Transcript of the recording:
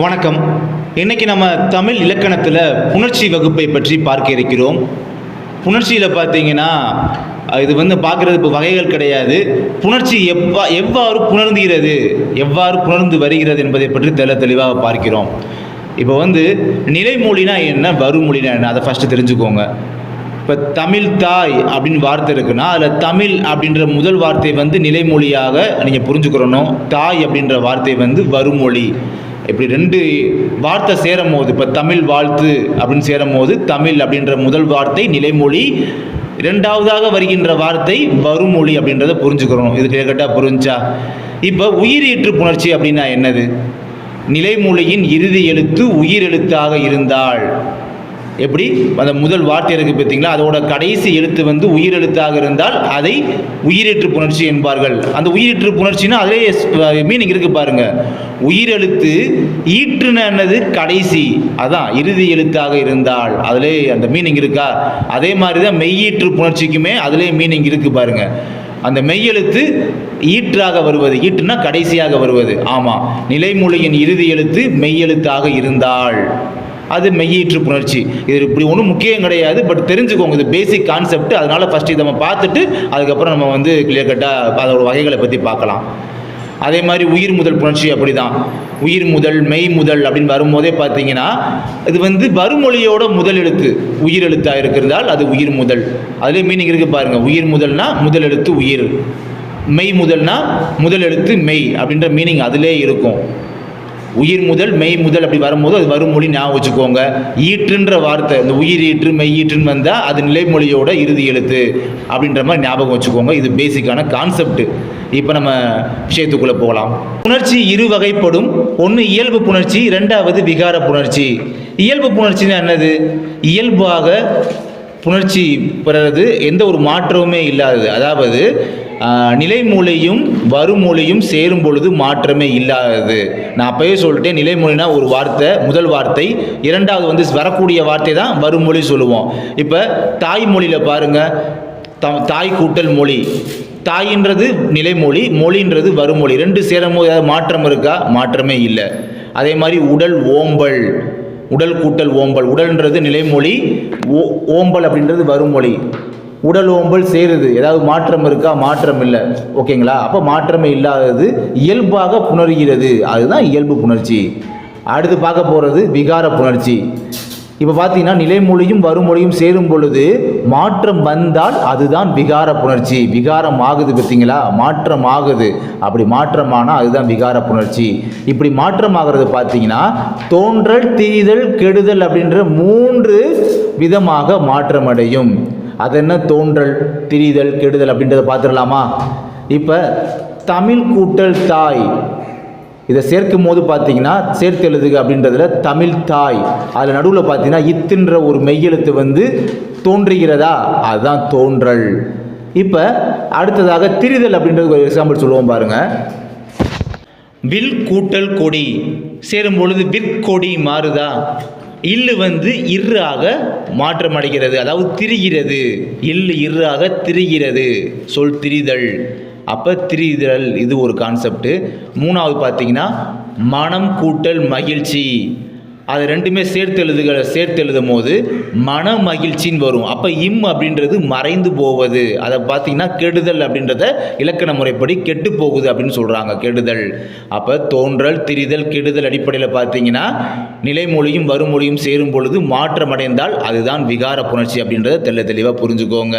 வணக்கம். இன்னைக்கு நம்ம தமிழ் இலக்கணத்தில் புணர்ச்சி வகுப்பை பற்றி பார்க்க இருக்கிறோம். புணர்ச்சியில் பார்த்தீங்கன்னா இது பார்க்குறது இப்போ வகைகள் கிடையாது. புணர்ச்சி எவ்வாறு புணர்ந்துகிறது, எவ்வாறு புணர்ந்து வருகிறது என்பதை பற்றி தெளிவாக பார்க்கிறோம். இப்போ நிலைமொழினா என்ன, வருமொழினா என்ன, அதை ஃபஸ்ட்டு தெரிஞ்சுக்கோங்க. இப்போ தமிழ் தாய் அப்படின்னு வார்த்தை இருக்குன்னா அதில் தமிழ் அப்படின்ற முதல் வார்த்தை நிலைமொழியாக நீங்கள் புரிஞ்சுக்கிறணும். தாய் அப்படின்ற வார்த்தை வருமொழி. இப்படி ரெண்டு வார்த்தை சேரும் போது, இப்போ தமிழ் வாழ்த்து அப்படின்னு சேரும் போது தமிழ் அப்படின்ற முதல் வார்த்தை நிலைமொழி, இரண்டாவதாக வருகின்ற வார்த்தை வருமொழி அப்படின்றத புரிஞ்சுக்கிறோம். இது கரெக்டாக புரிஞ்சா? இப்போ உயிரீற்று புணர்ச்சி அப்படின்னா என்னது? நிலைமொழியின் இறுதி எழுத்து உயிர் எழுத்தாக இருந்தால், எப்படி அந்த முதல் வார்த்தை இருக்குது பார்த்தீங்களா, அதோட கடைசி எழுத்து உயிர் எழுத்தாக இருந்தால் அதை உயிரீற்று புணர்ச்சி என்பார்கள். அந்த உயிரீற்று புணர்ச்சின்னா அதே மீனிங் இருக்குது பாருங்க. உயிரெழுத்து ஈற்றுன என்னது, கடைசி, அதான் இறுதி எழுத்தாக இருந்தால் அதிலே அந்த மீனிங் இருக்கா? அதே மாதிரி தான் மெய்யீற்று புணர்ச்சிக்குமே அதிலே மீனிங் இருக்குது பாருங்க. அந்த மெய்யெழுத்து ஈற்றாக வருவது, ஈற்றுனா கடைசியாக வருவது. ஆமாம், நிலைமொழியின் இறுதி எழுத்து மெய்யெழுத்தாக இருந்தால் அது மெய்யீற்று புணர்ச்சி. இது இப்படி ஒன்றும் முக்கியம் கிடையாது, பட் தெரிஞ்சுக்கோங்க, இது பேசிக் கான்செப்ட். அதனால ஃபஸ்ட்டு இதை நம்ம பார்த்துட்டு அதுக்கப்புறம் நம்ம கிளியர் கட்டாக அதோட வகைகளை பற்றி பார்க்கலாம். அதே மாதிரி உயிர் முதல் புணர்ச்சி அப்படி தான். உயிர் முதல், மெய் முதல் அப்படின்னு வரும்போதே பார்த்தீங்கன்னா இது வருமொழியோட முதல் எழுத்து உயிர் எழுத்தாக இருக்கிறதால் அது உயிர் முதல். அதுலேயே மீனிங் இருக்குது பாருங்கள். உயிர் முதல்னா முதல் எழுத்து உயிர், மெய் முதல்னா முதல் எழுத்து மெய் அப்படின்ற மீனிங் அதிலே இருக்கும். உயிர் முதல், மெய் முதல் அப்படி வரும்போது அது வருமொழி ஞாபகம் வச்சுக்கோங்க. ஈற்றுன்ற வார்த்தை, இந்த உயிர் ஈற்று மெய் ஈற்றுன்னு வந்தால் அது நிலைமொழியோட இறுதி எழுத்து அப்படின்ற மாதிரி ஞாபகம் வச்சுக்கோங்க. இது பேசிக்கான கான்செப்ட். இப்போ நம்ம விஷயத்துக்குள்ளே போகலாம். புணர்ச்சி இரு வகைப்படும். ஒன்று இயல்பு புணர்ச்சி, ரெண்டாவது விகார புணர்ச்சி. இயல்பு புணர்ச்சின்னா என்னது? இயல்பாக புணர்ச்சி பெறது, எந்த ஒரு மாற்றமுமே இல்லாதது. அதாவது நிலைமொழியும் வருமொழியும் சேரும் பொழுது மாற்றமே இல்லாதது. நான் அப்பயே சொல்லிட்டேன், நிலைமொழினா ஒரு வார்த்தை, முதல் வார்த்தை, இரண்டாவது வரக்கூடிய வார்த்தை தான் வருமொழி சொல்லுவோம். இப்போ தாய்மொழியில் பாருங்கள், தாய் கூட்டல் மொழி, தாயின்றது நிலைமொழி, மொழின்றது வருமொழி. ரெண்டு சேரும் போது ஏதாவது மாற்றம் இருக்கா? மாற்றமே இல்லை. அதே மாதிரி உடல் ஓம்பல், உடல் கூட்டல் ஓம்பல், உடல்ன்றது நிலைமொழி, ஓம்பல் அப்படின்றது வருமொழி. உடல் ஓம்பல் சேருது, ஏதாவது மாற்றம் இருக்கா? மாற்றம் இல்லை. ஓகேங்களா? அப்போ மாற்றமே இல்லாதது இயல்பாக புணர்கிறது, அதுதான் இயல்பு புணர்ச்சி. அடுத்து பார்க்க போகிறது விகார புணர்ச்சி. இப்போ பார்த்தீங்கன்னா நிலைமொழியும் வருமொழியும் சேரும் பொழுது மாற்றம் வந்தால் அதுதான் விகார புணர்ச்சி. விகாரம் ஆகுது பார்த்தீங்களா, மாற்றம் ஆகுது. அப்படி மாற்றமானால் அதுதான் விகார புணர்ச்சி. இப்படி மாற்றம் ஆகிறது பார்த்தீங்கன்னா தோன்றல், திரிதல், கெடுதல் அப்படின்ற 3 விதமாக மாற்றமடையும். அது என்ன? தோன்றல், திரிதல், கெடுதல் அப்படின்றத பார்த்துடலாமா? இப்போ தமிழ் கூட்டல் தாய், இதை சேர்க்கும் போது பார்த்தீங்கன்னா சேர்த்து எழுதுக அப்படின்றதுல தமிழ் தாய், அதில் நடுவில் பார்த்தீங்கன்னா இத்துன்ற ஒரு மெய்யெழுத்து தோன்றுகிறதா, அதுதான் தோன்றல். இப்போ அடுத்ததாக திரிதல் அப்படின்றது ஒரு எக்ஸாம்பிள் சொல்லுவோம் பாருங்க. வில் கூட்டல் கொடி சேரும் பொழுது விற்கொடி மாறுதா? இல்லு இர்றாக மாற்றம் அடைகிறது, அதாவது திரிகிறது. இல்லு இர்றாக திரிகிறது, சொல் திரிதல். அப்போ திரிதல் இது ஒரு கான்செப்ட். மூணாவது பார்த்தீங்கன்னா மனம் கூட்டல் மகிழ்ச்சி, அது ரெண்டுமே சேர்த்து எழுதும் போது மன மகிழ்ச்சின்னு வரும். அப்போ அப்படின்றது மறைந்து போவது, அதை பார்த்தீங்கன்னா கெடுதல் அப்படின்றத இலக்கண முறைப்படி கெட்டு போகுது அப்படின்னு சொல்கிறாங்க, கெடுதல். அப்போ தோன்றல், திரிதல், கெடுதல் அடிப்படையில் பார்த்தீங்கன்னா நிலைமொழியும் வருமொழியும் சேரும் பொழுது மாற்றமடைந்தால் அதுதான் விகார புணர்ச்சி அப்படின்றத தெளிவாக புரிஞ்சுக்கோங்க.